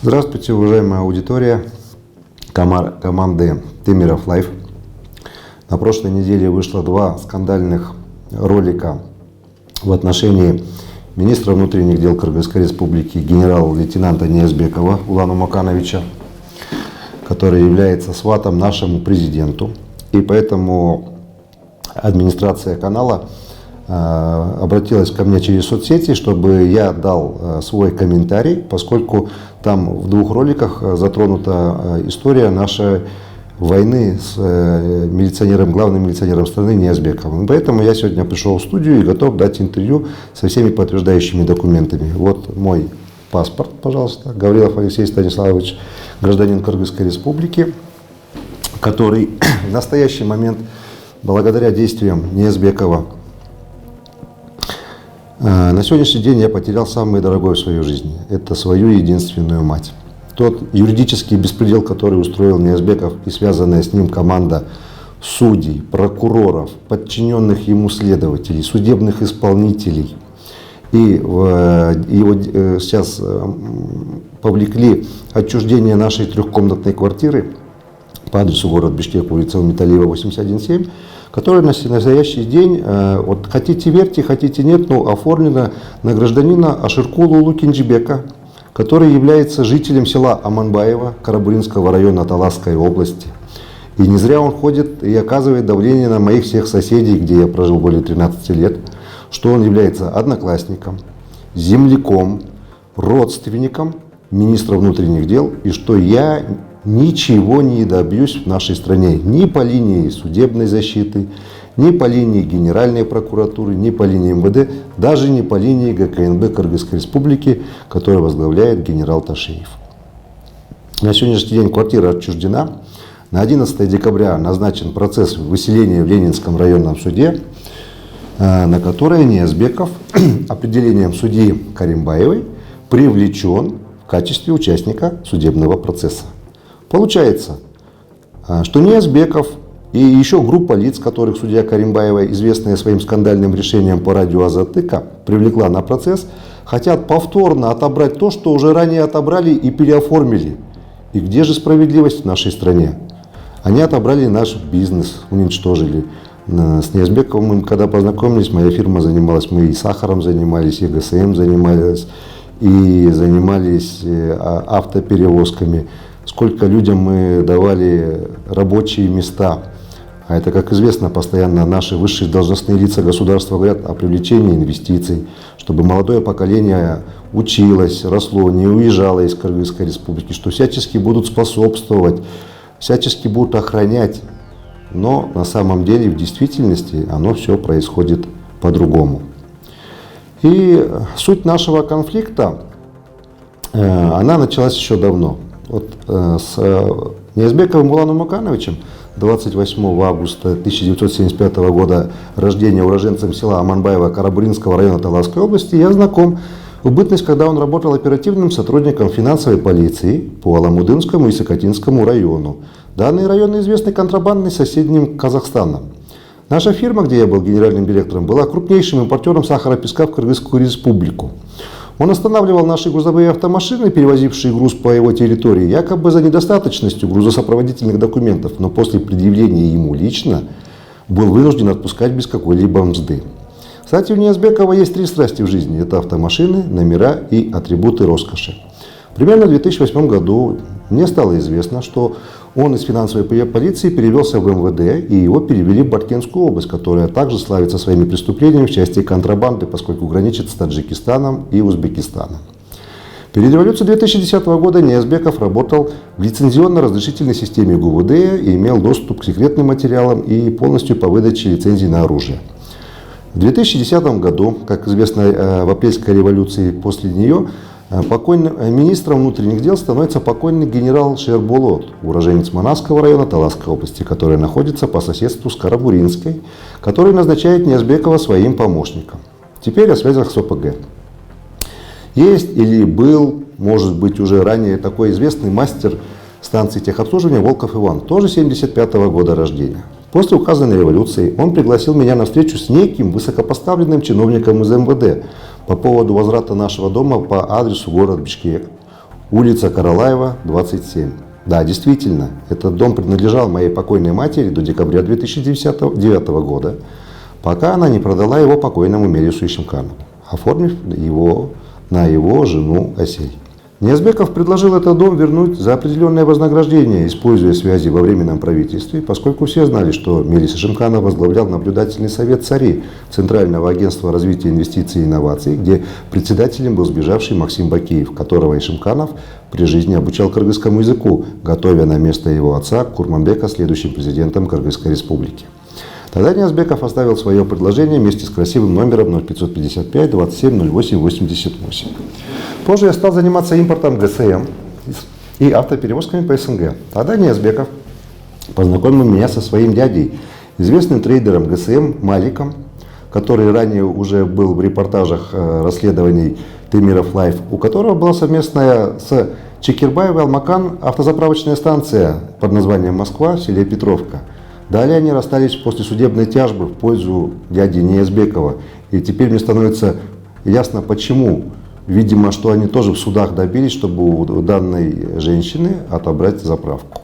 Здравствуйте, уважаемая аудитория команды Темиров Лайф. На прошлой неделе вышло 2 скандальных ролика в отношении министра внутренних дел Кыргызской республики генерал-лейтенанта Ниязбекова Улана Макановича, который является сватом нашему президенту. И поэтому администрация канала обратилась ко мне через соцсети, чтобы я дал свой комментарий, поскольку там в 2 роликах затронута история нашей войны с милиционером, главным милиционером страны Ниязбековым. Поэтому я сегодня пришел в студию и готов дать интервью со всеми подтверждающими документами. Вот мой паспорт, пожалуйста. Гаврилов Алексей Станиславович, гражданин Кыргызской республики, который в настоящий момент, благодаря действиям Ниязбекова, на сегодняшний день я потерял самое дорогое в своей жизни. Это свою единственную мать. Тот юридический беспредел, который устроил Ниязбеков и связанная с ним команда судей, прокуроров, подчиненных ему следователей, судебных исполнителей. И его сейчас повлекли отчуждение нашей 3-комнатной квартиры по адресу город Бишкек, улица Металиева, 81/7, которая на настоящий день, вот хотите верьте, хотите нет, но оформлена на гражданина Аширкулу Лукинджибека, который является жителем села Аманбаева Карабуринского района Таласской области. И не зря он ходит и оказывает давление на моих всех соседей, где я прожил более 13 лет, что он является одноклассником, земляком, родственником министра внутренних дел, и что я ничего не добьюсь в нашей стране ни по линии судебной защиты, ни по линии Генеральной прокуратуры, ни по линии МВД, даже не по линии ГКНБ Кыргызской республики, которую возглавляет генерал Ташиев. На сегодняшний день квартира отчуждена. На 11 декабря назначен процесс выселения в Ленинском районном суде, на который Ниязбеков определением судьи Каримбаевой привлечен в качестве участника судебного процесса. Получается, что Ниязбеков и еще группа лиц, которых судья Каримбаева, известная своим скандальным решением по радио Азатыка, привлекла на процесс, хотят повторно отобрать то, что уже ранее отобрали и переоформили. И где же справедливость в нашей стране? Они отобрали наш бизнес, уничтожили. С Ниязбековым мы когда познакомились, моя фирма занималась, мы и сахаром занимались, и ГСМ занимались, и занимались автоперевозками. Сколько людям мы давали рабочие места. А это, как известно, постоянно наши высшие должностные лица государства говорят о привлечении инвестиций, чтобы молодое поколение училось, росло, не уезжало из Кыргызской республики, что всячески будут способствовать, всячески будут охранять. Но на самом деле, в действительности, оно все происходит по-другому. И суть нашего конфликта, она началась еще давно. Вот с Ниязбековым Уланом Макановичем, 28 августа 1975 года рождения, уроженцем села Аманбаева Карабуринского района Таласской области, я знаком в бытность, когда он работал оперативным сотрудником финансовой полиции по Аламудынскому и Сокотинскому району. Данные районы известны контрабандой с соседним Казахстаном. Наша фирма, где я был генеральным директором, была крупнейшим импортером сахара-песка в Кыргызскую республику. Он останавливал наши грузовые автомашины, перевозившие груз по его территории, якобы за недостаточностью грузосопроводительных документов, но после предъявления ему лично был вынужден отпускать без какой-либо мзды. Кстати, у Ниязбекова есть 3 страсти в жизни. Это автомашины, номера и атрибуты роскоши. Примерно в 2008 году мне стало известно, что он из финансовой полиции перевелся в МВД, и его перевели в Баркенскую область, которая также славится своими преступлениями в части контрабанды, поскольку граничит с Таджикистаном и Узбекистаном. Перед революцией 2010 года Ниязбеков работал в лицензионно-разрешительной системе ГУВД и имел доступ к секретным материалам и полностью по выдаче лицензий на оружие. В 2010 году, как известно, в апрельской революции после нее, министром внутренних дел становится покойный генерал Шерболот, уроженец Манасского района Таласской области, который находится по соседству с Карабуринской, который назначает Ниязбекова своим помощником. Теперь о связях с ОПГ. Есть или был, может быть, уже ранее такой известный мастер станции техобслуживания Волков Иван, тоже 1975 года рождения. После указанной революции он пригласил меня на встречу с неким высокопоставленным чиновником из МВД по поводу возврата нашего дома по адресу город Бишкек. улица Каралаева, 27. Да, действительно, этот дом принадлежал моей покойной матери до декабря 2009 года, пока она не продала его покойному Мелису Ишимканову, оформив его на его жену Асей. Ниязбеков предложил этот дом вернуть за определенное вознаграждение, используя связи во временном правительстве, поскольку все знали, что Мелис Ишимканов возглавлял наблюдательный совет ЦАРИ, Центрального агентства развития инвестиций и инноваций, где председателем был сбежавший Максим Бакиев, которого Ишимканов при жизни обучал кыргызскому языку, готовя на место его отца Курманбека следующим президентом Кыргызской республики. Тогда Ниязбеков оставил свое предложение вместе с красивым номером 0555 27 08 88. Позже я стал заниматься импортом ГСМ и автоперевозками по СНГ. Тогда Ниязбеков познакомил меня со своим дядей, известным трейдером ГСМ Маликом, который ранее уже был в репортажах расследований Темиров Лайф, у которого была совместная с Чекирбаевой Алмакан автозаправочная станция под названием «Москва» в селе Петровка. Далее они расстались после судебной тяжбы в пользу дяди Ниязбекова. И теперь мне становится ясно, почему. Видимо, что они тоже в судах добились, чтобы у данной женщины отобрать заправку.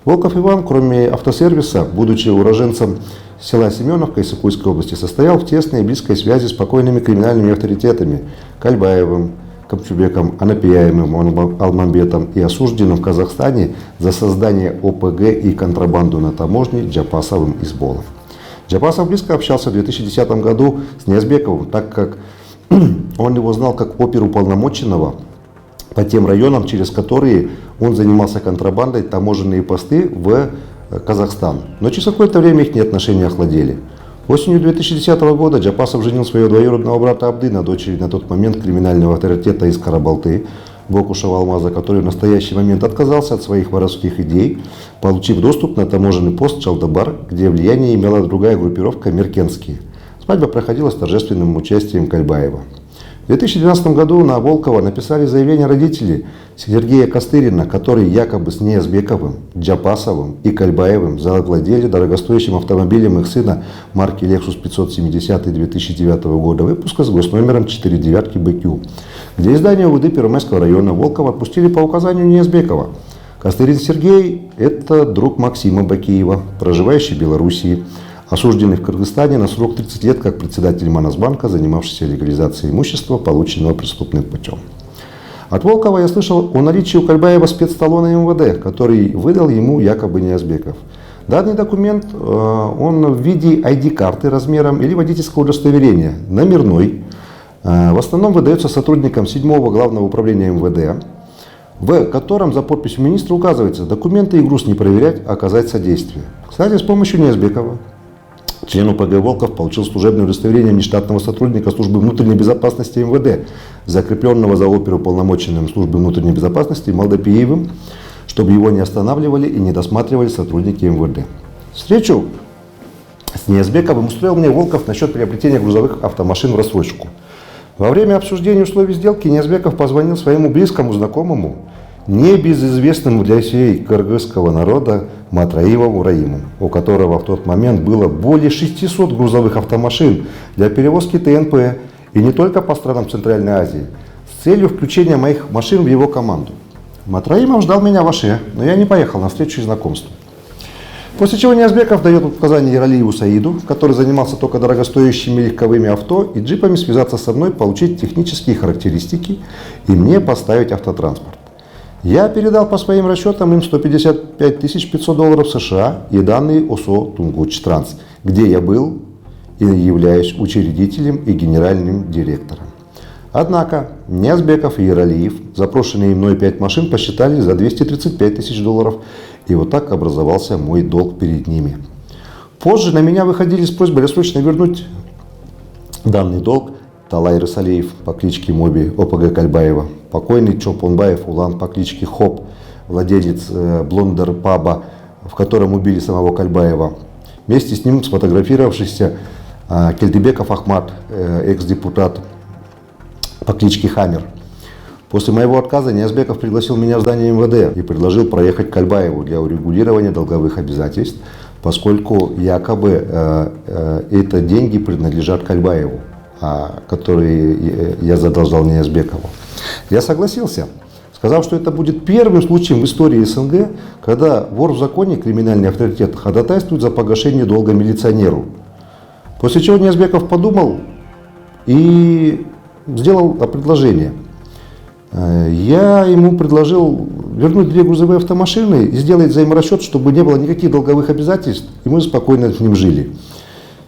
Волков Иван, кроме автосервиса, будучи уроженцем села Семеновка Иссыкульской области, состоял в тесной и близкой связи с покойными криминальными авторитетами Кальбаевым, Камчубеком, Анапияевым, Алмамбетом и осужденным в Казахстане за создание ОПГ и контрабанду на таможне Джапасовым из Бола. Джапасов близко общался в 2010 году с Ниязбековым, так как он его знал как оперуполномоченного по тем районам, через которые он занимался контрабандой таможенные посты в Казахстан. Но через какое-то время их отношения охладели. Осенью 2010 года Джапасов женил своего двоюродного брата Абды на дочери на тот момент криминального авторитета из Карабалты, Бокушева Алмаза, который в настоящий момент отказался от своих воровских идей, получив доступ на таможенный пост Чалдабар, где влияние имела другая группировка Меркенские. Свадьба проходила с торжественным участием Кальбаева. В 2012 году на Волкова написали заявление родители Сергея Костырина, которые якобы с Ниязбековым, Джапасовым и Кальбаевым завладели дорогостоящим автомобилем их сына марки Lexus 570 2009 года выпуска с госномером 49 BQ. Для издания УВД Первомайского района Волкова отпустили по указанию Ниязбекова. Костырин Сергей – это друг Максима Бакиева, проживающий в Белоруссии, осужденный в Кыргызстане на срок 30 лет как председатель Моносбанка, занимавшийся легализацией имущества, полученного преступным путем. От Волкова я слышал о наличии у Кальбаева спецталона МВД, который выдал ему якобы Ниязбеков. Данный документ, он в виде ID-карты размером или водительского удостоверения, номерной, в основном выдается сотрудникам 7-го главного управления МВД, в котором за подписью министра указывается документы и груз не проверять, а оказать содействие. Кстати, с помощью Ниязбекова член УПГ Волков получил служебное удостоверение нештатного сотрудника службы внутренней безопасности МВД, закрепленного за оперуполномоченным службы внутренней безопасности Малдапиевым, чтобы его не останавливали и не досматривали сотрудники МВД. Встречу с Ниязбековым устроил мне Волков насчет приобретения грузовых автомашин в рассрочку. Во время обсуждения условий сделки Ниязбеков позвонил своему близкому знакомому, небезызвестному для всей кыргызского народа Матраилову Раиму, у которого в тот момент было более 600 грузовых автомашин для перевозки ТНП и не только по странам Центральной Азии, с целью включения моих машин в его команду. Матраимов ждал меня в Аше, но я не поехал на встречу и знакомство. После чего Ниязбеков дает указание Ералиеву Саиду, который занимался только дорогостоящими легковыми авто и джипами, связаться со мной, получить технические характеристики и мне поставить автотранспорт. Я передал по своим расчетам им 155 500 долларов США и данные ОСО Тунгуч-Транс, где я был и являюсь учредителем и генеральным директором. Однако Ниязбеков и Ералиев запрошенные мной 5 машин посчитали за 235 тысяч долларов, и вот так образовался мой долг перед ними. Позже на меня выходили с просьбой срочно вернуть данный долг Талай Рысалеев по кличке Моби ОПГ Кальбаева, покойный Чолпонбаев Улан по кличке Хоп, владелец Блондер паба, в котором убили самого Кальбаева. Вместе с ним сфотографировавшийся Кельдебеков Ахмат, экс-депутат по кличке Хаммер. После моего отказа Ниязбеков пригласил меня в здание МВД и предложил проехать к Кальбаеву для урегулирования долговых обязательств, поскольку якобы это деньги принадлежат Кальбаеву, которые я задолжал Ниязбекову. Я согласился. сказав, что это будет первым случаем в истории СНГ, когда вор в законе, криминальный авторитет, ходатайствует за погашение долга милиционеру. После чего Ниязбеков подумал и сделал предложение. Я ему предложил вернуть 2 грузовые автомашины и сделать взаиморасчет, чтобы не было никаких долговых обязательств, и мы спокойно с ним жили.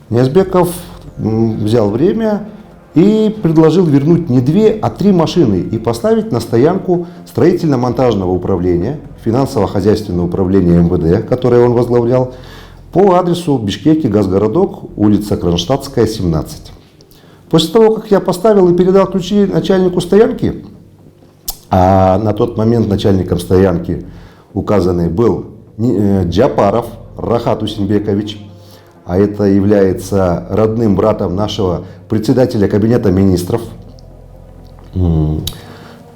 Ниязбеков взял время и предложил вернуть не 2, а 3 машины и поставить на стоянку строительно-монтажного управления, финансово-хозяйственного управления МВД, которое он возглавлял, по адресу Бишкеки, Газгородок, улица Кронштадтская, 17. После того, как я поставил и передал ключи начальнику стоянки, а на тот момент начальником стоянки указанный был Джапаров Рахат Усенбекович, а это является родным братом нашего председателя кабинета министров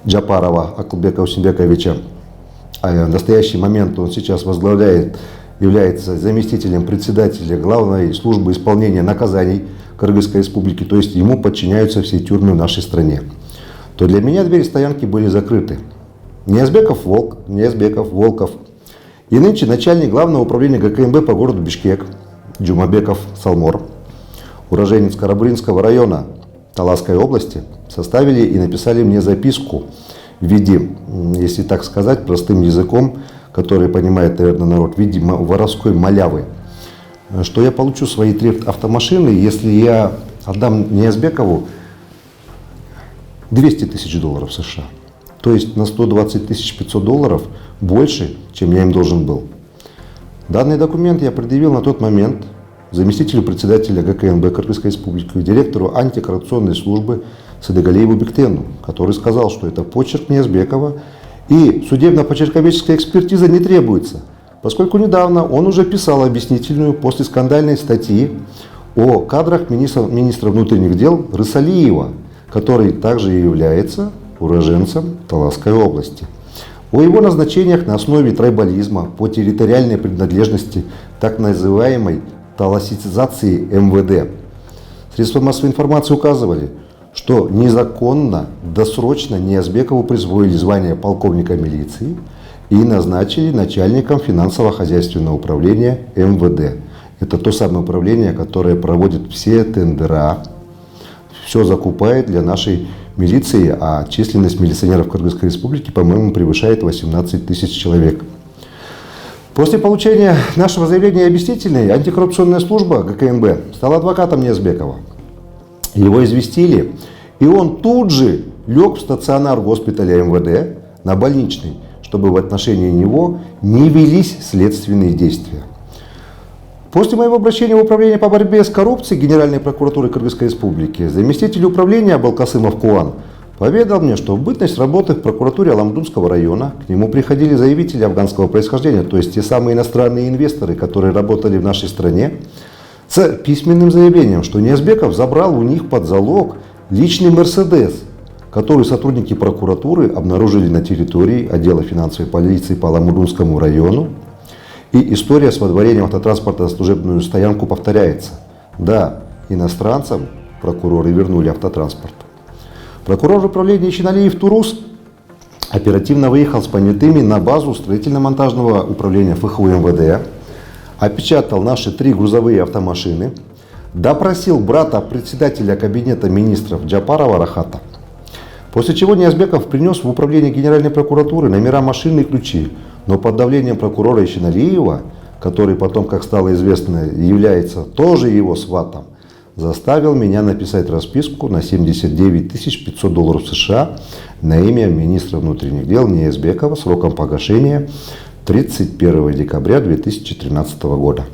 Джапарова Акылбека Усенбековича. А в настоящий момент он сейчас является заместителем председателя главной службы исполнения наказаний Кыргызской республики, то есть ему подчиняются все тюрьмы в нашей стране. То для меня двери стоянки были закрыты. Ниязбеков Волков и нынче начальник главного управления ГКМБ по городу Бишкек Джумабеков Салмор, уроженец Карабуринского района Таласской области, составили и написали мне записку в виде, если так сказать, простым языком, который понимает, наверное, народ, в виде воровской малявы, что я получу свои 3 автомашины, если я отдам Ниязбекову 200 тысяч долларов США. То есть на 120 500 долларов больше, чем я им должен был. Данный документ я предъявил на тот момент заместителю председателя ГКМБ Кыргызской республики, директору антикоррупционной службы Садыгалиеву Бектену, который сказал, что это почерк Ниязбекова и судебно-почерковедческая экспертиза не требуется, поскольку недавно он уже писал объяснительную после скандальной статьи о кадрах министра внутренних дел Рысалиева, который также и является уроженцем Таласской области, о его назначениях на основе трайбализма по территориальной принадлежности, так называемой таласизации МВД. Средства массовой информации указывали, что незаконно, досрочно Ниязбекову присвоили звание полковника милиции и назначили начальником финансово-хозяйственного управления МВД. Это то самое управление, которое проводит все тендера, все закупает для нашей милиции, а численность милиционеров Кыргызской республики, по-моему, превышает 18 тысяч человек. После получения нашего заявления объяснительной, антикоррупционная служба ГКМБ стала адвокатом Ниязбекова. Его известили, и он тут же лег в стационар госпиталя МВД на больничный, чтобы в отношении него не велись следственные действия. После моего обращения в управление по борьбе с коррупцией Генеральной прокуратуры Кыргызской республики заместитель управления Абылкасымов Куан поведал мне, что в бытность работы в прокуратуре Аламдунского района к нему приходили заявители афганского происхождения, то есть те самые иностранные инвесторы, которые работали в нашей стране, с письменным заявлением, что Ниязбеков забрал у них под залог личный «Мерседес», который сотрудники прокуратуры обнаружили на территории отдела финансовой полиции по Аламдунскому району. И история с водворением автотранспорта на служебную стоянку повторяется. Да, иностранцам прокуроры вернули автотранспорт. Прокурор управления Чиналиев Турус оперативно выехал с понятыми на базу строительно-монтажного управления ФХУ МВД, опечатал наши 3 грузовые автомашины, допросил брата председателя кабинета министров Джапарова Рахата, после чего Ниязбеков принес в управление Генеральной прокуратуры номера машины и ключи, но под давлением прокурора Ишиналиева, который потом, как стало известно, является тоже его сватом, заставил меня написать расписку на 79 500 долларов США на имя министра внутренних дел Ниязбекова сроком погашения 31 декабря 2013 года.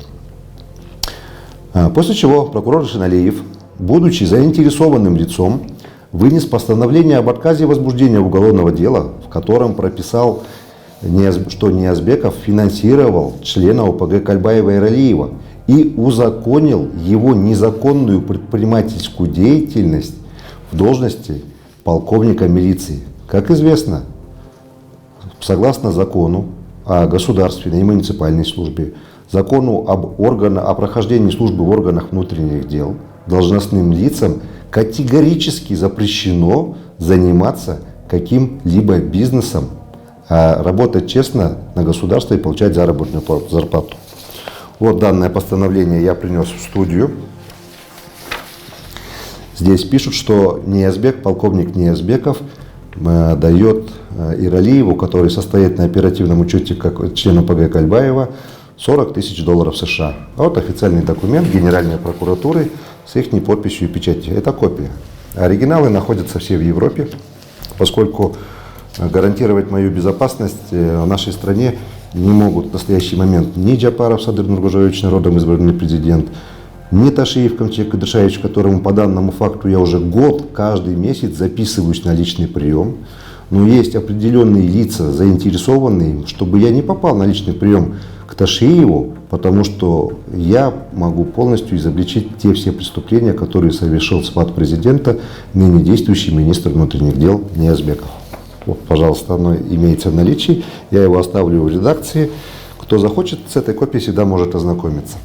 После чего прокурор Ишиналиев, будучи заинтересованным лицом, вынес постановление об отказе возбуждения уголовного дела, в котором прописал, что Ниязбеков финансировал члена ОПГ Кальбаева и Ралиева и узаконил его незаконную предпринимательскую деятельность в должности полковника милиции. Как известно, согласно закону о государственной и муниципальной службе, закону о прохождении службы в органах внутренних дел, должностным лицам категорически запрещено заниматься каким-либо бизнесом, а работать честно на государство и получать заработную зарплату. Вот данное постановление я принес в студию. Здесь пишут, что Ниязбек, полковник Ниязбеков дает Иралиеву, который состоит на оперативном учете как член ОПГ Кальбаева, $40 тысяч США. А вот официальный документ Генеральной прокуратуры с их подписью и печатью. Это копия. Оригиналы находятся все в Европе, поскольку гарантировать мою безопасность в нашей стране не могут в настоящий момент ни Джапаров Садыр Нургужевич, народом избранный президент, ни Ташиев Камчек Кадышевич, которому по данному факту я уже год каждый месяц записываюсь на личный прием. Но есть определенные лица, заинтересованные, чтобы я не попал на личный прием к Ташиеву, потому что я могу полностью изобличить те все преступления, которые совершил сват президента, ныне действующий министр внутренних дел Ниязбеков. Вот, пожалуйста, оно имеется в наличии. Я его оставлю в редакции. Кто захочет, с этой копией всегда может ознакомиться.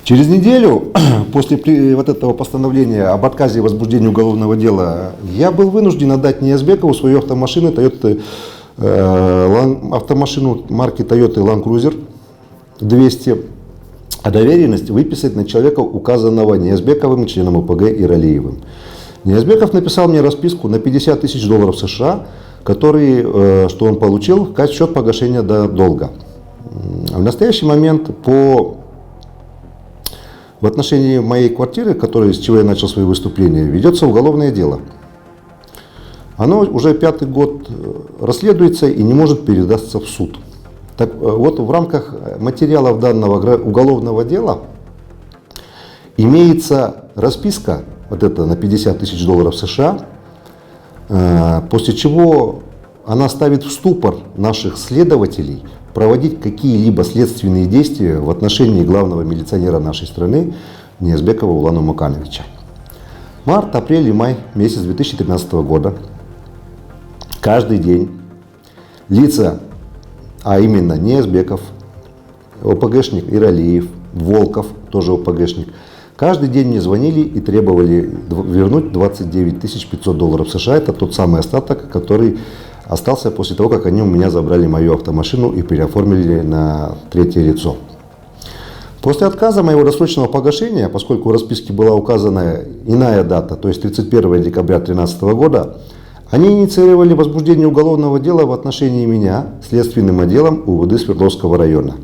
Через неделю после вот этого постановления об отказе возбуждения уголовного дела я был вынужден отдать Ниязбекову свою автомашину, автомашину марки Toyota Land Cruiser 200, а доверенность выписать на человека, указанного Ниязбековым, членом ОПГ Иралиевым. Ниязбеков написал мне расписку на $50 тысяч США, который, что он получил в счет погашения долга. В настоящий момент в отношении моей квартиры, с чего я начал свои выступления, ведется уголовное дело. Оно уже 5-й год расследуется и не может передаться в суд. Так вот, в рамках материалов данного уголовного дела имеется расписка, вот это на $50 тысяч США, после чего она ставит в ступор наших следователей проводить какие-либо следственные действия в отношении главного милиционера нашей страны Ниязбекова Улана Мукановича. Март, апрель и май месяц 2013 года. Каждый день лица, а именно Ниязбеков, ОПГшник Иралиев, Волков, тоже ОПГшник, каждый день мне звонили и требовали вернуть $29 500 США. Это тот самый остаток, который остался после того, как они у меня забрали мою автомашину и переоформили на третье лицо. После отказа моего досрочного погашения, поскольку в расписке была указана иная дата, то есть 31 декабря 2013 года, они инициировали возбуждение уголовного дела в отношении меня следственным отделом УВД Свердловского района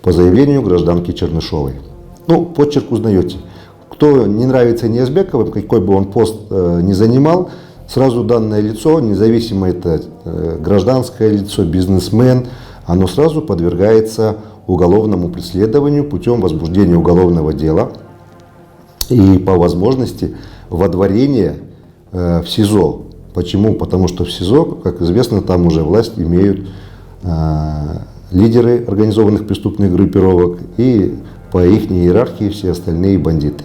по заявлению гражданки Чернышовой. Почерк узнаете. Кто не нравится Ниязбековым, какой бы он пост ни занимал, сразу данное лицо, независимо это гражданское лицо, бизнесмен, оно сразу подвергается уголовному преследованию путем возбуждения уголовного дела и по возможности водворения в СИЗО. Почему? Потому что в СИЗО, как известно, там уже власть имеют лидеры организованных преступных группировок и по их иерархии все остальные бандиты.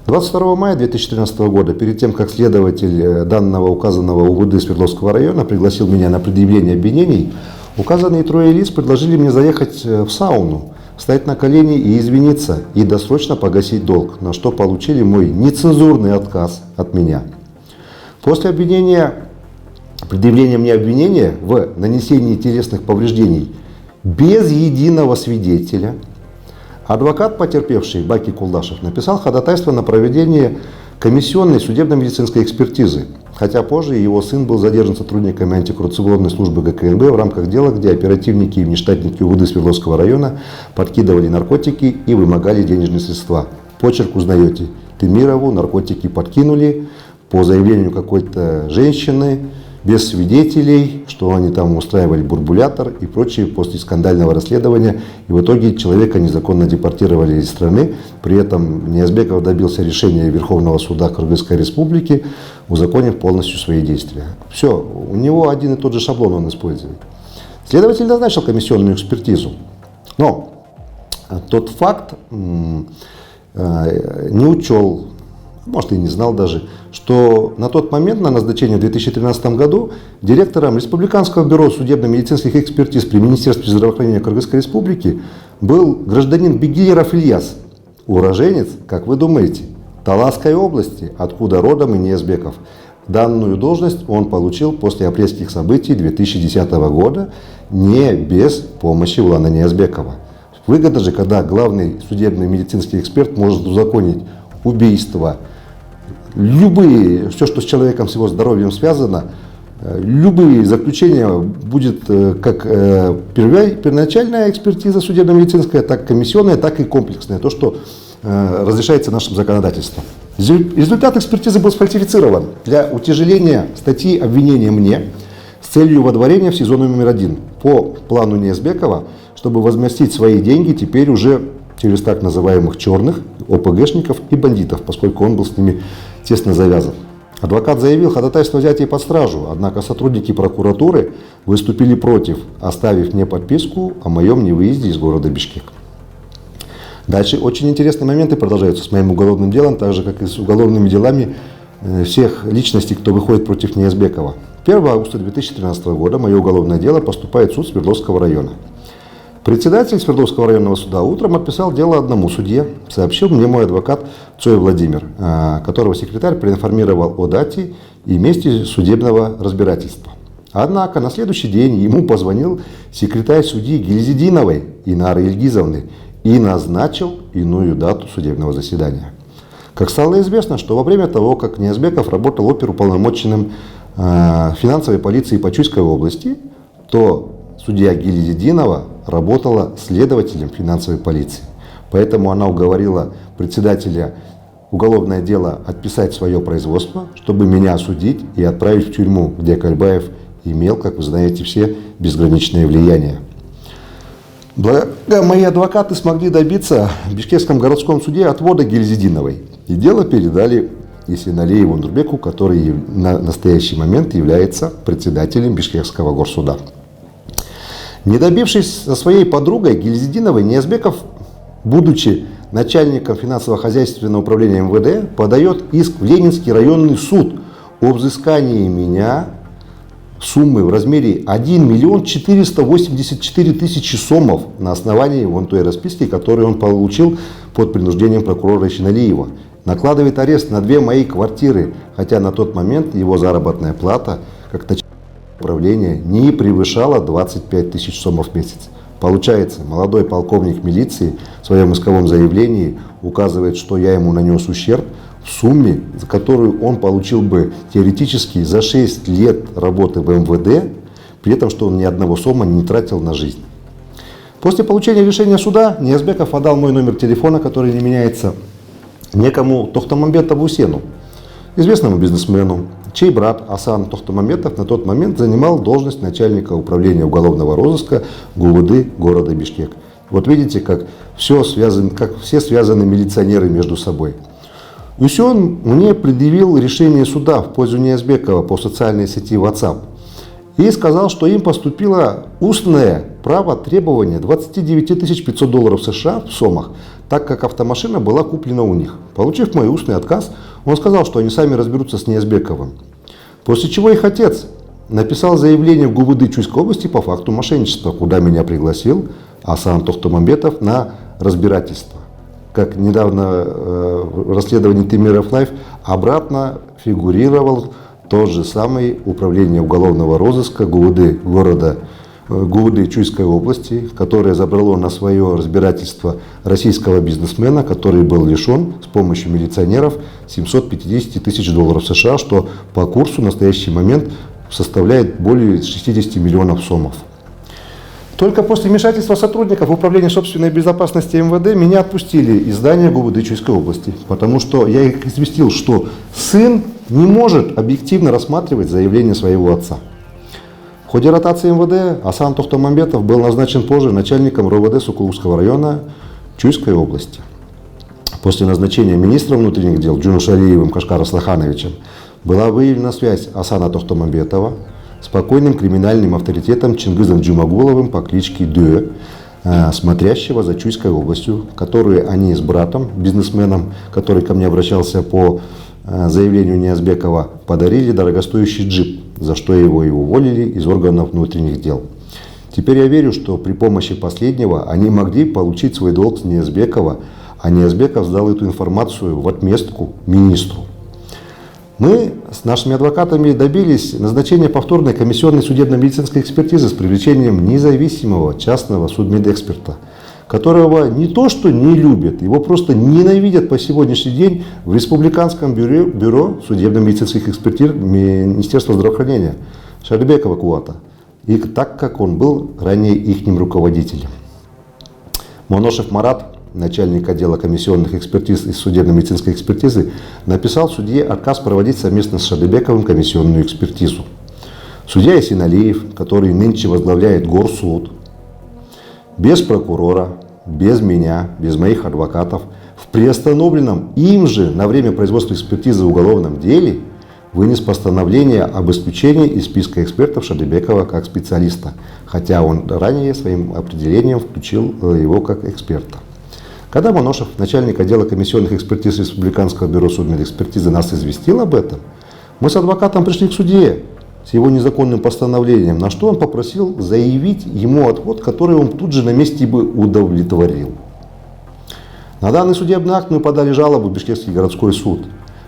22 мая 2013 года, перед тем, как следователь данного указанного УВД Свердловского района пригласил меня на предъявление обвинений, указанные трое лиц предложили мне заехать в сауну, встать на колени и извиниться, и досрочно погасить долг, на что получили мой нецензурный отказ от меня. После предъявления мне обвинения в нанесении телесных повреждений без единого свидетеля, адвокат потерпевший Баки Кулдашев написал ходатайство на проведение комиссионной судебно-медицинской экспертизы, хотя позже его сын был задержан сотрудниками антикоррупционной службы ГКНБ в рамках дела, где оперативники и внештатники УВД Свердловского района подкидывали наркотики и вымогали денежные средства. Почерк узнаете. Темирову наркотики подкинули по заявлению какой-то женщины, без свидетелей, что они там устраивали бурбулятор и прочее после скандального расследования. И в итоге человека незаконно депортировали из страны. При этом Ниязбеков добился решения Верховного суда Кыргызской Республики, узаконив полностью свои действия. Все, у него один и тот же шаблон он использует. Следователь назначил комиссионную экспертизу. Но тот факт не учел, может и не знал даже, что на тот момент, на назначение в 2013 году, директором Республиканского бюро судебно-медицинских экспертиз при Министерстве здравоохранения Кыргызской Республики был гражданин Бигилеров Ильяс, уроженец, как вы думаете, Таласской области, откуда родом и Ниязбеков. Данную должность он получил после апрельских событий 2010 года не без помощи Улана Ниязбекова. Выгодно же, когда главный судебный медицинский эксперт может узаконить убийство, любые, все, что с человеком, с его здоровьем связано, любые заключения будет как первоначальная экспертиза судебно-медицинская, так комиссионная, так и комплексная, то, что разрешается нашим законодательством. Результат экспертизы был сфальсифицирован для утяжеления статьи обвинения мне с целью водворения в СИЗО номер 1 по плану Ниязбекова, чтобы возместить свои деньги теперь уже через так называемых черных, ОПГшников и бандитов, поскольку он был с ними тесно завязан. Адвокат заявил ходатайство взятия под стражу, однако сотрудники прокуратуры выступили против, оставив мне подписку о моем невыезде из города Бишкек. Дальше очень интересные моменты продолжаются с моим уголовным делом, так же как и с уголовными делами всех личностей, кто выходит против Ниязбекова. 1 августа 2013 года мое уголовное дело поступает в суд Свердловского района. Председатель Свердловского районного суда утром отписал дело одному судье, сообщил мне мой адвокат Цой Владимир, которого секретарь проинформировал о дате и месте судебного разбирательства. Однако на следующий день ему позвонил секретарь судьи Гильзидиновой Инары Ильгизовны и назначил иную дату судебного заседания. Как стало известно, что во время того, как Ниязбеков работал оперуполномоченным финансовой полиции по Чуйской области, то судья Гильзидинова работала следователем финансовой полиции. Поэтому она уговорила председателя уголовное дело отписать свое производство, чтобы меня осудить и отправить в тюрьму, где Кальбаев имел, как вы знаете все, безграничное влияние. Благо, мои адвокаты смогли добиться в Бишкекском городском суде отвода Гильзидиновой. И дело передали Есеналиеву Нурбеку, который на настоящий момент является председателем Бишкекского горсуда. Не добившись со своей подругой Гильзидиновой, Ниязбеков, будучи начальником финансово-хозяйственного управления МВД, подает иск в Ленинский районный суд о взыскании меня суммы в размере 1 миллион 484 тысячи сомов на основании вон той расписки, которую он получил под принуждением прокурора Есеналиева. Накладывает арест на 2 мои квартиры, хотя на тот момент его заработная плата, как начальник управления, не превышала 25 тысяч сомов в месяц. Получается, молодой полковник милиции в своем исковом заявлении указывает, что я ему нанес ущерб в сумме, за которую он получил бы теоретически за 6 лет работы в МВД, при этом, что он ни одного сома не тратил на жизнь. После получения решения суда Ниязбеков отдал мой номер телефона, который не меняется, некому Тохтамамбетову Сену, известному бизнесмену, чей брат Асан Тохтамамбетов на тот момент занимал должность начальника управления уголовного розыска ГУВД города Бишкек. Вот видите, как все связаны милиционеры между собой. Усен мне предъявил решение суда в пользу Ниязбекова по социальной сети WhatsApp и сказал, что им поступило устное право требования $29 500 США в сомах, так как автомашина была куплена у них. Получив мой устный отказ, он сказал, что они сами разберутся с Ниязбековым. После чего их отец написал заявление в ГУВД Чуйской области по факту мошенничества, куда меня пригласил Асан Тохтамамбетов на разбирательство. Как недавно в расследовании Темиров Лайф обратно фигурировал тот же самый управление уголовного розыска ГУВД Чуйской области, которое забрало на свое разбирательство российского бизнесмена, который был лишен с помощью милиционеров $750 тысяч США, что по курсу в настоящий момент составляет более 60 миллионов сомов. Только после вмешательства сотрудников Управления собственной безопасности МВД меня отпустили из здания ГУВД Чуйской области, потому что я их известил, что сын не может объективно рассматривать заявление своего отца. В ходе ротации МВД Асан Тохтамамбетов был назначен позже начальником РОВД Сокулукского района Чуйской области. После назначения министра внутренних дел Джунушалиевым Кашкар Аслахановичем была выявлена связь Асана Тохтамамбетова с покойным криминальным авторитетом Чингизом Джумагуловым по кличке Дö, смотрящего за Чуйской областью, которую они с братом, бизнесменом, который ко мне обращался по заявлению Ниязбекова, подарили дорогостоящий джип, за что его и уволили из органов внутренних дел. Теперь я верю, что при помощи последнего они могли получить свой долг с Ниязбекова, а Ниязбеков сдал эту информацию в отместку министру. Мы с нашими адвокатами добились назначения повторной комиссионной судебно-медицинской экспертизы с привлечением независимого частного судмедэксперта, которого не то что не любят, его просто ненавидят по сегодняшний день в Республиканском бюро судебно-медицинских экспертиз Министерства здравоохранения Шалибекова Куата, и так как он был ранее ихним руководителем. Моношев Марат, начальник отдела комиссионных экспертиз и судебно-медицинской экспертизы, написал судье отказ проводить совместно с Шалибековым комиссионную экспертизу. Судья Исиналиев, который нынче возглавляет Горсуд, без прокурора, без меня, без моих адвокатов, в приостановленном им же на время производства экспертизы в уголовном деле вынес постановление об исключении из списка экспертов Шалибекова как специалиста, хотя он ранее своим определением включил его как эксперта. Когда Моношев, начальник отдела комиссионных экспертиз Республиканского бюро судмедэкспертизы, нас известил об этом, мы с адвокатом пришли к судье с его незаконным постановлением, на что он попросил заявить ему отвод, который он тут же на месте бы удовлетворил. На данный судебный акт мы подали жалобу в Бишкекский городской суд.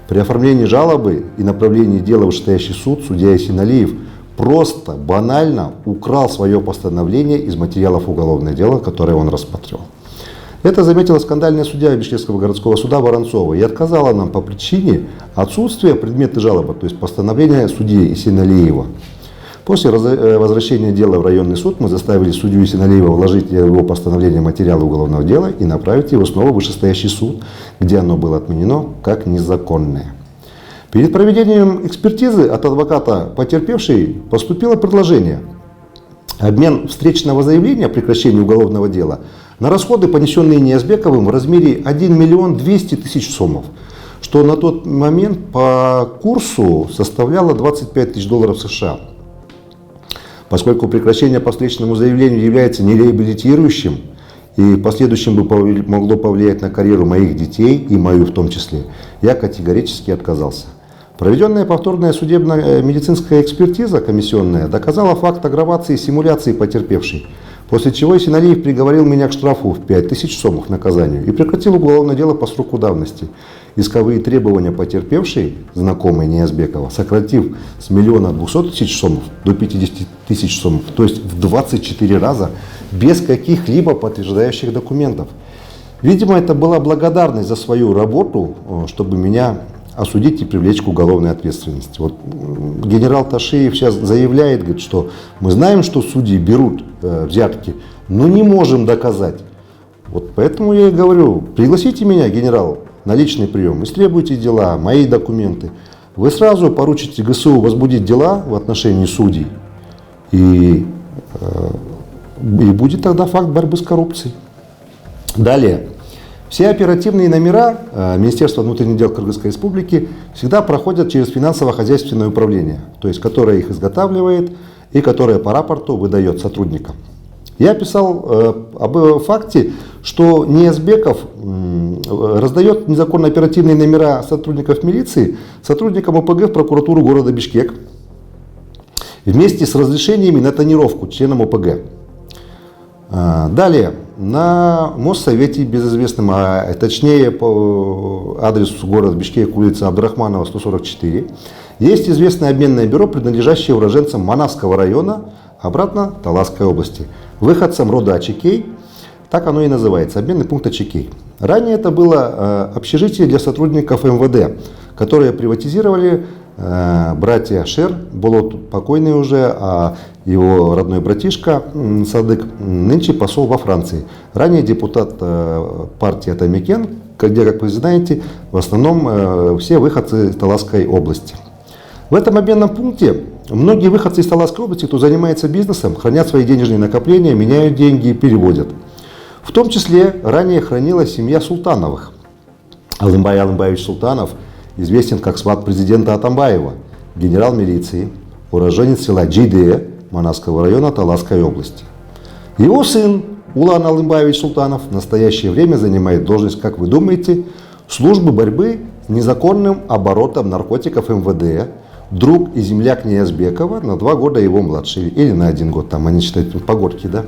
При оформлении жалобы и направлении дела в вышестоящий суд судья Исиналиев просто, банально украл свое постановление из материалов уголовного дела, которое он рассматривал. Это заметила скандальная судья Бишкекского городского суда Воронцова и отказала нам по причине отсутствия предмета жалобы, то есть постановления судьи Исиналиева. После возвращения дела в районный суд мы заставили судью Исиналиева вложить в его постановление материалы уголовного дела и направить его снова в вышестоящий суд, где оно было отменено как незаконное. Перед проведением экспертизы от адвоката потерпевшей поступило предложение: обмен встречного заявления о прекращении уголовного дела на расходы, понесенные Ниязбековым, в размере 1 миллион 200 тысяч сомов, что на тот момент по курсу составляло 25 тысяч долларов США. Поскольку прекращение по встречному заявлению является нереабилитирующим и в последующем бы могло повлиять на карьеру моих детей и мою в том числе, я категорически отказался. Проведенная повторная судебно-медицинская экспертиза комиссионная доказала факт аггравации и симуляции потерпевшей, после чего Исиналиев приговорил меня к штрафу в 5000 сомов наказанию и прекратил уголовное дело по сроку давности. Исковые требования потерпевшей, знакомой Ниязбекова, сократив с 1 200 000 сомов до 50 000 сомов, то есть в 24 раза, без каких-либо подтверждающих документов. Видимо, это была благодарность за свою работу, чтобы меня осудить и привлечь к уголовной ответственности. Вот генерал Ташиев сейчас заявляет, говорит, что мы знаем, что судьи берут взятки, но не можем доказать. Вот поэтому я и говорю: пригласите меня, генерал, на личный прием, истребуйте дела, мои документы. Вы сразу поручите ГСУ возбудить дела в отношении судей, и будет тогда факт борьбы с коррупцией. Далее. Все оперативные номера Министерства внутренних дел Кыргызской Республики всегда проходят через финансово-хозяйственное управление, то есть которое их изготавливает и которое по рапорту выдает сотрудникам. Я писал об факте, что Ниязбеков раздает незаконно оперативные номера сотрудников милиции сотрудникам ОПГ в прокуратуру города Бишкек вместе с разрешениями на тонировку членам ОПГ. Далее, на Моссовете безызвестном, а точнее по адресу города Бишкек, улица Абдрахманова, 144, есть известное обменное бюро, принадлежащее уроженцам Манасского района, обратно Таласской области, выходцам рода Ачекей, так оно и называется, обменный пункт Ачекей. Ранее это было общежитие для сотрудников МВД, которые приватизировали братья Шер, Болот покойный уже, а его родной братишка Садык нынче посол во Франции. Ранее депутат партии Атамекен, где, как вы знаете, в основном все выходцы из Таласской области. В этом обменном пункте многие выходцы из Таласской области, кто занимается бизнесом, хранят свои денежные накопления, меняют деньги и переводят. В том числе ранее хранилась семья Султановых. Алымбай Алымбаевич Султанов известен как сват президента Атамбаева, генерал милиции, уроженец села Джейде Манасского района Таласской области. Его сын Улан Алымбаевич Султанов в настоящее время занимает должность, как вы думаете, службы борьбы с незаконным оборотом наркотиков МВД, друг и земляк Ниязбекова, на 2 года его младше, или на 1 год, там они считают погодки, да.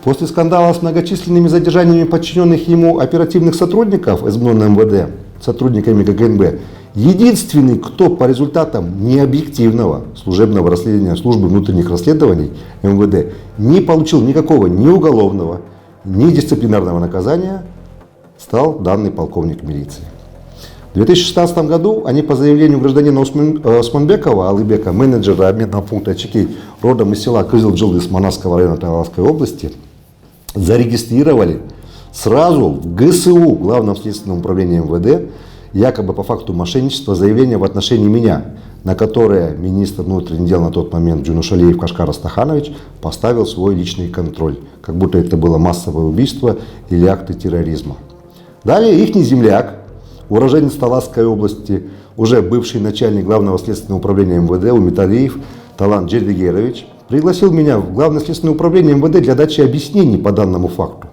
После скандала с многочисленными задержаниями подчиненных ему оперативных сотрудников СБН МВД, сотрудниками ГКНБ, Единственный, кто по результатам необъективного служебного расследования службы внутренних расследований МВД не получил никакого ни уголовного, ни дисциплинарного наказания, стал данный полковник милиции. В 2016 году они по заявлению гражданина Осмонбекова Алыбека, менеджера обменного пункта Чекей, родом из села Кызылжилдыс Манасского района Таврической области, зарегистрировали сразу в ГСУ, Главном следственном управлении МВД, якобы по факту мошенничества, заявление в отношении меня, на которое министр внутренних дел на тот момент Джунушалиев Кашкар Астаханович поставил свой личный контроль, как будто это было массовое убийство или акты терроризма. Далее ихний земляк, уроженец Таласской области, уже бывший начальник Главного следственного управления МВД Умиталиев Талант Джельдегерович, пригласил меня в Главное следственное управление МВД для дачи объяснений по данному факту.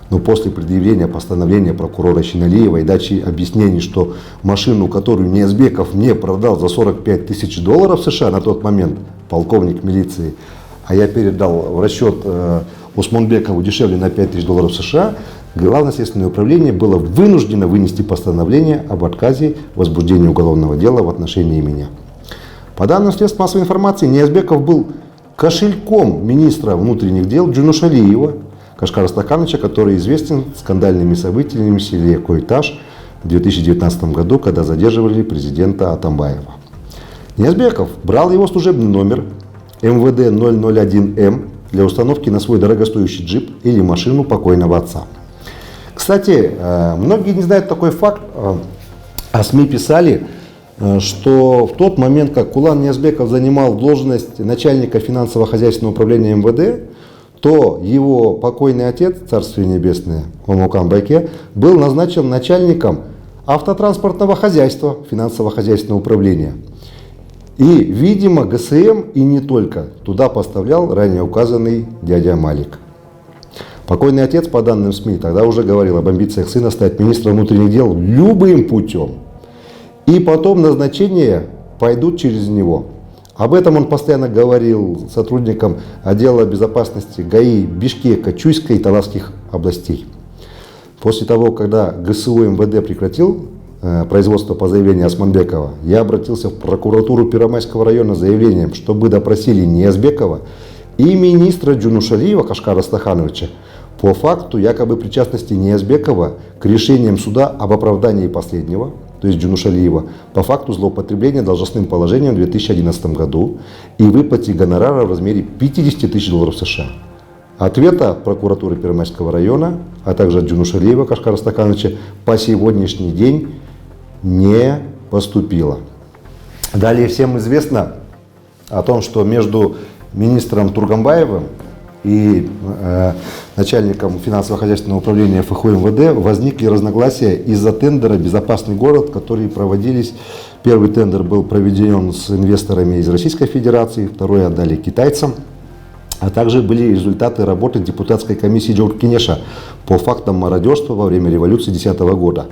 Но после предъявления постановления прокурора Щиналиева и дачи объяснений, что машину, которую Ниязбеков мне продал за 45 тысяч долларов США на тот момент, полковник милиции, а я передал в расчет Осмонбекову дешевле на 5 тысяч долларов США, Главное следственное управление было вынуждено вынести постановление об отказе в возбуждении уголовного дела в отношении меня. По данным средств массовой информации, Ниязбеков был кошельком министра внутренних дел Джунушалиева Кашкара Астахановича, который известен скандальными событиями в селе Койташ в 2019 году, когда задерживали президента Атамбаева. Ниязбеков брал его служебный номер МВД 001М для установки на свой дорогостоящий джип или машину покойного отца. Кстати, многие не знают такой факт, а СМИ писали, что в тот момент, как Кулан Ниязбеков занимал должность начальника финансово-хозяйственного управления МВД, то его покойный отец, Царствие Небесное, Омукан Байке, был назначен начальником автотранспортного хозяйства, финансово-хозяйственного управления. И, видимо, ГСМ и не только туда поставлял ранее указанный дядя Малик. Покойный отец, по данным СМИ, тогда уже говорил об амбициях сына стать министром внутренних дел любым путем. И потом назначения пойдут через него. Об этом он постоянно говорил сотрудникам отдела безопасности ГАИ Бишкека, Чуйской и Таласских областей. После того, когда ГСУ МВД прекратил производство по заявлению Осмонбекова, я обратился в прокуратуру Первомайского района с заявлением, чтобы допросили Ниязбекова и министра Джунушалиева Кашкара Астахановича по факту якобы причастности Ниязбекова к решениям суда об оправдании последнего, то есть Джунушалиева, по факту злоупотребления должностным положением в 2011 году и выплате гонорара в размере 50 тысяч долларов США. Ответа прокуратуры Первомайского района, а также от Джунушалиева Кашкара Астахановича по сегодняшний день не поступило. Далее всем известно о том, что между министром Тургамбаевым и начальником финансово-хозяйственного управления ФХУ МВД возникли разногласия из-за тендера «Безопасный город», который проводились. Первый тендер был проведен с инвесторами из Российской Федерации, второй отдали китайцам. А также были результаты работы депутатской комиссии Джоуркинеша по фактам мародерства во время революции 2010 года,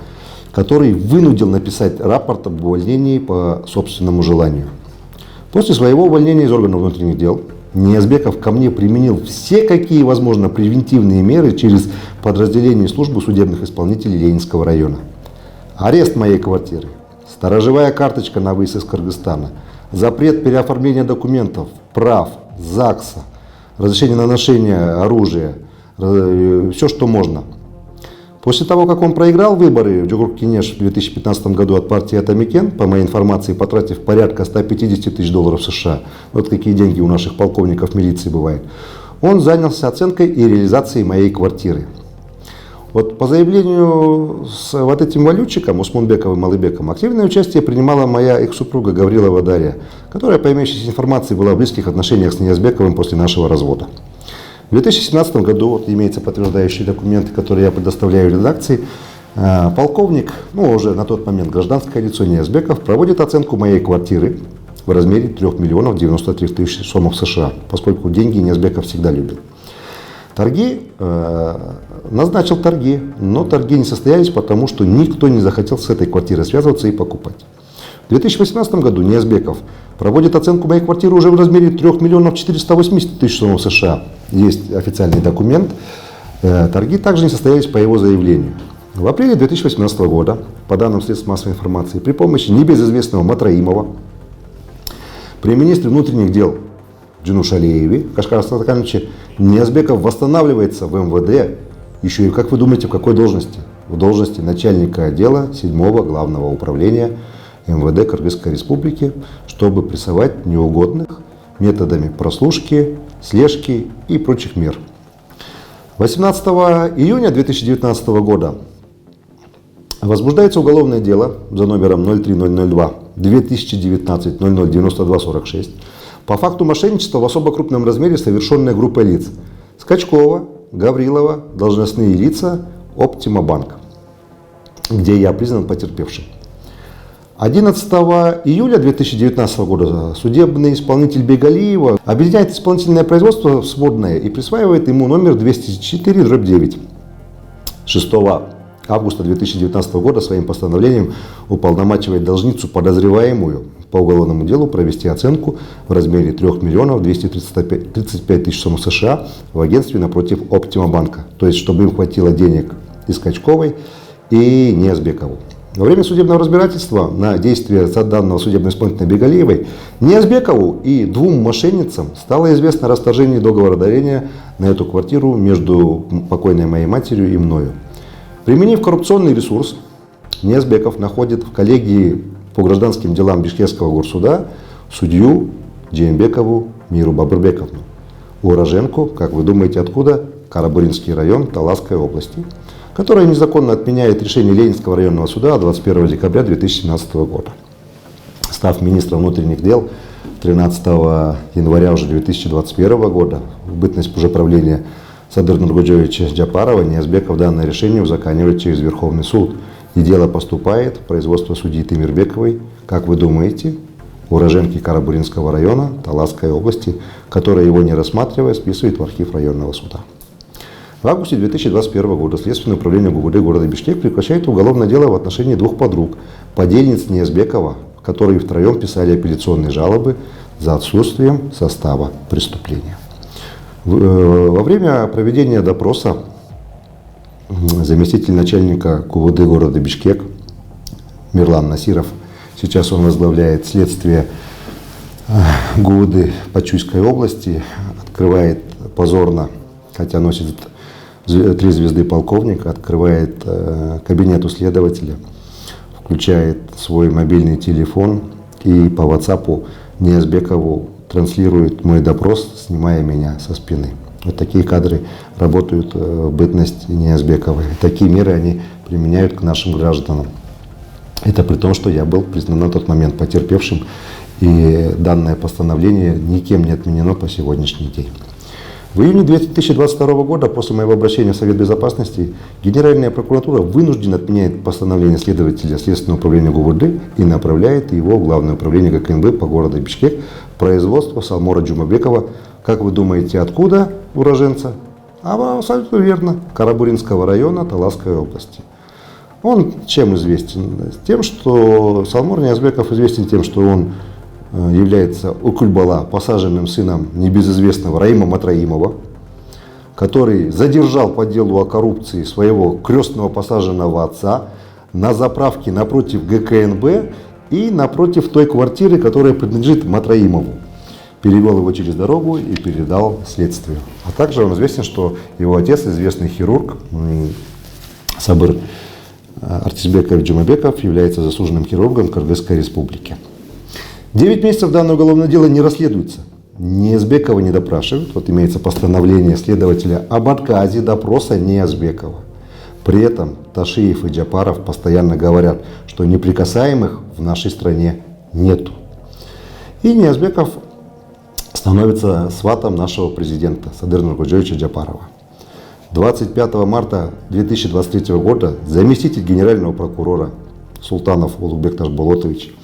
который вынудил написать рапорт об увольнении по собственному желанию. После своего увольнения из органов внутренних дел Ниязбеков ко мне применил все какие возможно превентивные меры через подразделение службы судебных исполнителей Ленинского района. Арест моей квартиры, сторожевая карточка на выезд из Кыргызстана, запрет переоформления документов, прав, ЗАГСа, разрешение на ношение оружия, все, что можно. После того, как он проиграл выборы в Джоуркинеш в 2015 году от партии Атамекен, по моей информации, потратив порядка 150 тысяч долларов США, вот какие деньги у наших полковников милиции бывают, он занялся оценкой и реализацией моей квартиры. Вот по заявлению с вот этим валютчиком, Осмонбековым Алыбеком, активное участие принимала моя экс-супруга Гаврилова Дарья, которая, по имеющейся информации, была в близких отношениях с Ниязбековым после нашего развода. В 2017 году, вот имеются подтверждающие документы, которые я предоставляю редакции, полковник, уже на тот момент гражданское лицо Ниязбеков, проводит оценку моей квартиры в размере 3 миллионов 93 тысяч сомов США, поскольку деньги Ниязбеков всегда любил. Назначил торги, но торги не состоялись, потому что никто не захотел с этой квартирой связываться и покупать. В 2018 году Ниязбеков проводит оценку моей квартиры уже в размере 3 миллионов 480 тысяч сомов США. Есть официальный документ. Торги также не состоялись по его заявлению. В апреле 2018 года, по данным средств массовой информации, при помощи небезызвестного Матраимова при министре внутренних дел Джинушалиеве Кашкара Сатакановича Ниязбеков восстанавливается в МВД, еще и, как вы думаете, в какой должности? В должности начальника отдела 7-го главного управления МВД Кыргызской Республики, чтобы прессовать неугодных методами прослушки, слежки и прочих мер. 18 июня 2019 года возбуждается уголовное дело за номером 03002 2019 0092 46 по факту мошенничества в особо крупном размере, совершенной группой лиц: Скачкова, Гаврилова, должностные лица, Оптима Банк, где я признан потерпевшим. 11 июля 2019 года судебный исполнитель Бегалиева объединяет исполнительное производство в сводное и присваивает ему номер 204/9. 6 августа 2019 года своим постановлением уполномачивает должницу, подозреваемую по уголовному делу, провести оценку в размере 3 235 000 сомов США в агентстве напротив Оптима Банка. То есть, чтобы им хватило денег и Скачковой, и Ниязбекову. Во время судебного разбирательства на действия данного судебного исполнителя Бегалиевой Ниязбекову и двум мошенницам стало известно о расторжении договора дарения на эту квартиру между покойной моей матерью и мною. Применив коррупционный ресурс, Ниязбеков находит в коллегии по гражданским делам Бишкекского горсуда судью Джеймбекову Миру Бабырбековну, уроженку, как вы думаете, откуда? Карабуринский район Таласской области, которая незаконно отменяет решение Ленинского районного суда 21 декабря 2017 года. Став министром внутренних дел 13 января уже 2021 года, в бытность уже правления Садыр Нургоджевича Джапарова, Ниязбеков данное решение узаконивает через Верховный суд. И дело поступает в производство судьи Тимирбековой, как вы думаете, уроженки Карабуринского района Таласской области, которая его не рассматривая списывает в архив районного суда. В августе 2021 года Следственное управление ГУВД города Бишкек прекращает уголовное дело в отношении двух подруг, подельниц Ниязбекова, которые втроем писали апелляционные жалобы за отсутствием состава преступления. Во время проведения допроса заместитель начальника ГУВД города Бишкек Мирлан Насиров, сейчас он возглавляет следствие ГУВД Пачуйской области, открывает позорно, хотя носит 3 звезды полковника, открывает кабинет у следователя, включает свой мобильный телефон и по WhatsApp Ниязбекову транслирует мой допрос, снимая меня со спины. Вот такие кадры работают в бытность Ниязбековой. Такие меры они применяют к нашим гражданам. Это при том, что я был признан на тот момент потерпевшим, и данное постановление никем не отменено по сегодняшний день. В июне 2022 года, после моего обращения в Совет Безопасности, Генеральная прокуратура вынуждена отменяет постановление следователя Следственного управления ГУВД и направляет его в Главное управление ГКНБ по городу Бишкек в производство Салмора Джумабекова. Как вы думаете, откуда уроженца? Абсолютно верно, Карабуринского района Таласской области. Он чем известен? Тем, что Салмор Ниязбеков известен тем, что он является Укульбала, посаженным сыном небезызвестного Раима Матраимова, который задержал по делу о коррупции своего крестного посаженного отца на заправке напротив ГКНБ и напротив той квартиры, которая принадлежит Матраимову. Перевел его через дорогу и передал следствию. А также он известен, что его отец, известный хирург Сабыр Артисбеков Джумабеков, является заслуженным хирургом Кыргызской Республики. 9 месяцев данное уголовное дело не расследуется. Ниязбекова не допрашивают. Вот имеется постановление следователя об отказе допроса Ниязбекова. При этом Ташиев и Джапаров постоянно говорят, что неприкасаемых в нашей стране нету. И Ниязбеков становится сватом нашего президента Садыра Нургоджевича Джапарова. 25 марта 2023 года заместитель генерального прокурора Султанов Улугбек Ташболотович,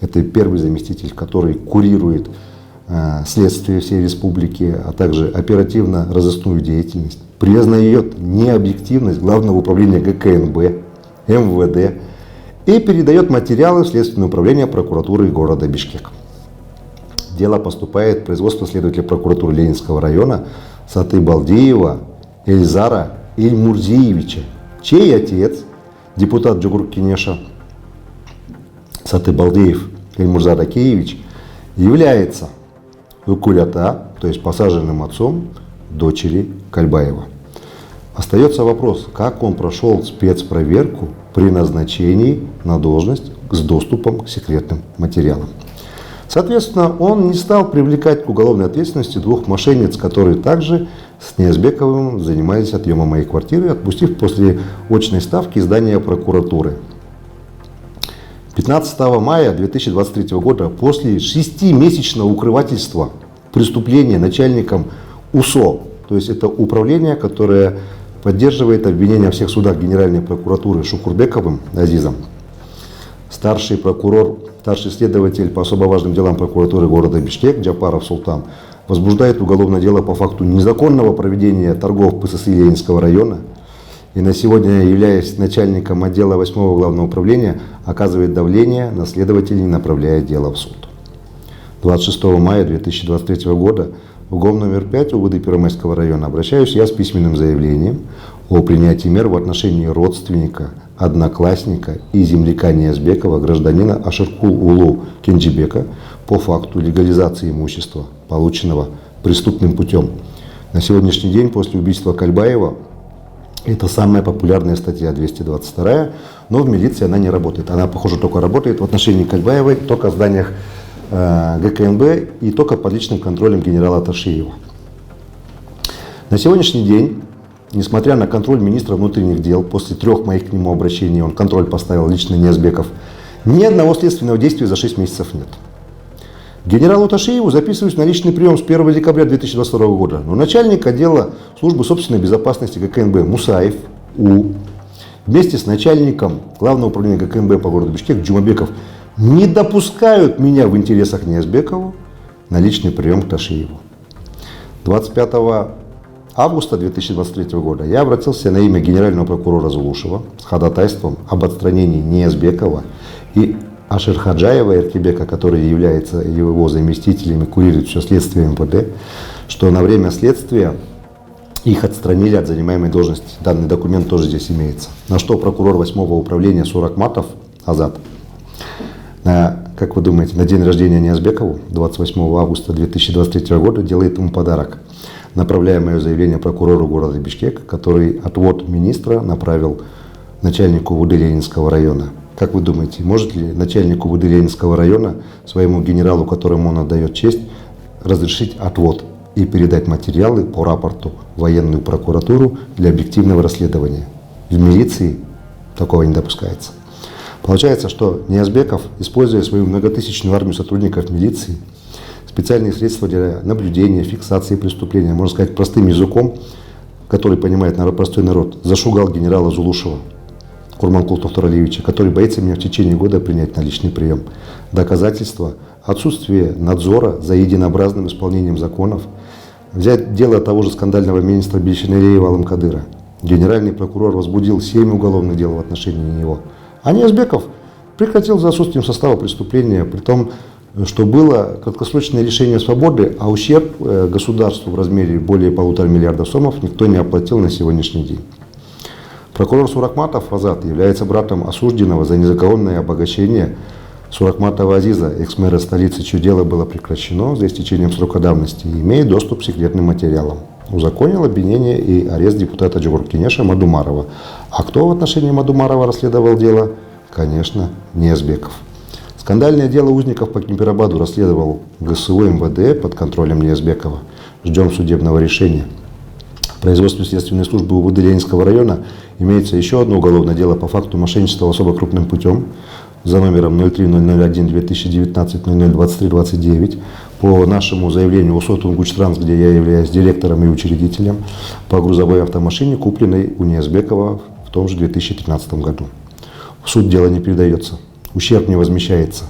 это первый заместитель, который курирует следствие всей республики, а также оперативно-розыскную деятельность, признает необъективность Главного управления ГКНБ, МВД и передает материалы в Следственное управление прокуратуры города Бишкек. Дело поступает в производство следователя прокуратуры Ленинского района Саты Балдеева Эльзара Ильмурзиевича, чей отец депутат Джугур-Кенеша Сатыбалдеев Эльмурза Ракеевич является укулята, то есть посаженным отцом дочери Кальбаева. Остается вопрос, как он прошел спецпроверку при назначении на должность с доступом к секретным материалам. Соответственно, он не стал привлекать к уголовной ответственности двух мошенниц, которые также с Ниязбековым занимались отъемом моей квартиры, отпустив после очной ставки здания прокуратуры. 15 мая 2023 года, после 6-месячного укрывательства преступления начальником УСО, то есть это управление, которое поддерживает обвинения во всех судах Генеральной прокуратуры Шукурбековым Азизом, старший прокурор, старший следователь по особо важным делам прокуратуры города Бишкек Джапаров Султан возбуждает уголовное дело по факту незаконного проведения торгов ПССИ Ленинского района и на сегодня, являясь начальником отдела 8-го главного управления, оказывает давление на следователей, направляя дело в суд. 26 мая 2023 года в ГОМ номер 5 УВД Первомайского района обращаюсь я с письменным заявлением о принятии мер в отношении родственника, одноклассника и земляка Ниязбекова, гражданина Аширкул-Улу Кенджибека, по факту легализации имущества, полученного преступным путем. На сегодняшний день, после убийства Кальбаева, это самая популярная статья 222, но в милиции она не работает. Она, похоже, только работает в отношении Кальбаевой, только в зданиях ГКНБ и только под личным контролем генерала Ташиева. На сегодняшний день, несмотря на контроль министра внутренних дел, после 3 моих к нему обращений он контроль поставил лично Ниязбеков, ни одного следственного действия за 6 месяцев нет. Генералу Ташиеву записываюсь на личный прием с 1 декабря 2022 года, но начальник отдела службы собственной безопасности ГКНБ Мусаев У вместе с начальником главного управления ГКНБ по городу Бишкек Джумабеков не допускают меня в интересах Ниязбекова на личный прием к Ташиеву. 25 августа 2023 года я обратился на имя генерального прокурора Зулушева с ходатайством об отстранении Ниязбекова и Аширхаджаева Эркебека, который является его заместителем и курирует все следствие МВД, что на время следствия их отстранили от занимаемой должности. Данный документ тоже здесь имеется. На что прокурор 8-го управления Суракматов Азат, как вы думаете, на день рождения Ниязбекову, 28 августа 2023 года, делает ему подарок, направляя мое заявление прокурору города Бишкек, который отвод министра направил начальнику УВД Ленинского района. Как вы думаете, может ли начальник УВД Ленинского района своему генералу, которому он отдает честь, разрешить отвод и передать материалы по рапорту в военную прокуратуру для объективного расследования? В милиции такого не допускается. Получается, что Ниязбеков, используя свою многотысячную армию сотрудников милиции, специальные средства для наблюдения, фиксации преступления, можно сказать простым языком, который понимает простой народ, зашугал генерала Зулушева Курманкула Тохтуралиевича, который боится меня в течение года принять на личный прием. Доказательства отсутствия надзора за единообразным исполнением законов. Взять дело того же скандального министра Бельшинереева Алымкадыра. Генеральный прокурор возбудил 7 уголовных дел в отношении него. А Ниязбеков прекратил за отсутствием состава преступления, при том, что было краткосрочное лишение свободы, а ущерб государству в размере более 1,5 миллиарда сомов никто не оплатил на сегодняшний день. Прокурор Суракматов Азат является братом осужденного за незаконное обогащение Суракматова Азиза, экс-мэра столицы, чье дело было прекращено за истечением срока давности, и имеет доступ к секретным материалам. Узаконил обвинение и арест депутата Джугур-Кенеша Мадумарова. А кто в отношении Мадумарова расследовал дело? Конечно, Ниязбеков. Скандальное дело узников по Кемпирабаду расследовал ГСУ МВД под контролем Ниязбекова. Ждем судебного решения. В производстве следственной службы УВД Ленинского района имеется еще одно уголовное дело по факту мошенничества особо крупным путем за номером 03-001-2019-00-23-29 по нашему заявлению Усотунгучтранс, где я являюсь директором и учредителем, по грузовой автомашине, купленной у Ниязбекова в том же 2013 году. В суд дело не передается, ущерб не возмещается.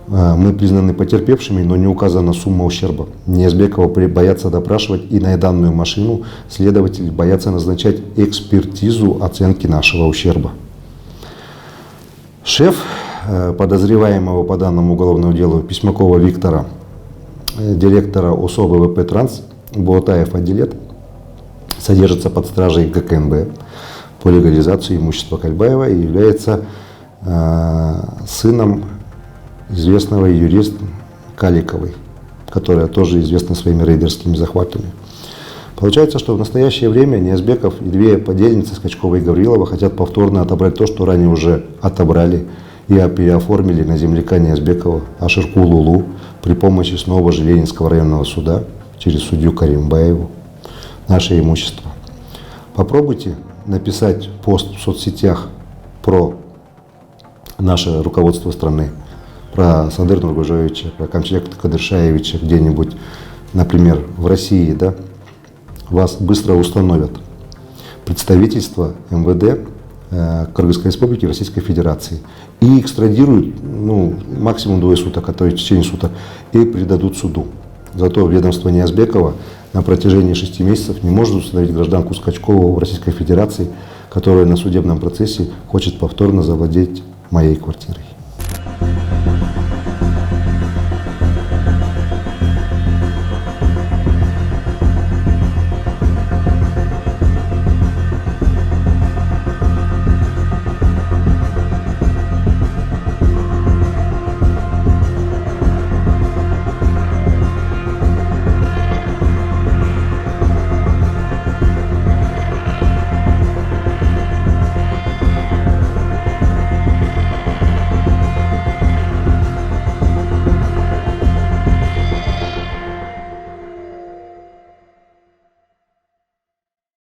Мы признаны потерпевшими, но не указана сумма ущерба. Ниязбекова боятся допрашивать, и на данную машину следователи боятся назначать экспертизу оценки нашего ущерба. Шеф подозреваемого по данному уголовному делу Письмакова Виктора, директора ОСО ВВП Транс Буатаев Адилет, содержится под стражей ГКНБ по легализации имущества Кальбаева и является сыном известного юриста Каликовой, которая тоже известна своими рейдерскими захватами. Получается, что в настоящее время Ниязбеков и две подельницы, Скачкова и Гаврилова, хотят повторно отобрать то, что ранее уже отобрали и оформили на земляка Ниязбекова Аширку Лулу при помощи снова же Ленинского районного суда через судью Каримбаеву наше имущество. Попробуйте написать пост в соцсетях про наше руководство страны, про Сандыра Нургужевича, про Камчаляка Кадыршаевича где-нибудь, например, в России, да, вас быстро установят представительство МВД Кыргызской Республики Российской Федерации и экстрадируют, максимум 2 суток, а то и в течение суток, и предадут суду. Зато ведомство Ниязбекова на протяжении 6 месяцев не может установить гражданку Скачкову в Российской Федерации, которая на судебном процессе хочет повторно завладеть моей квартирой.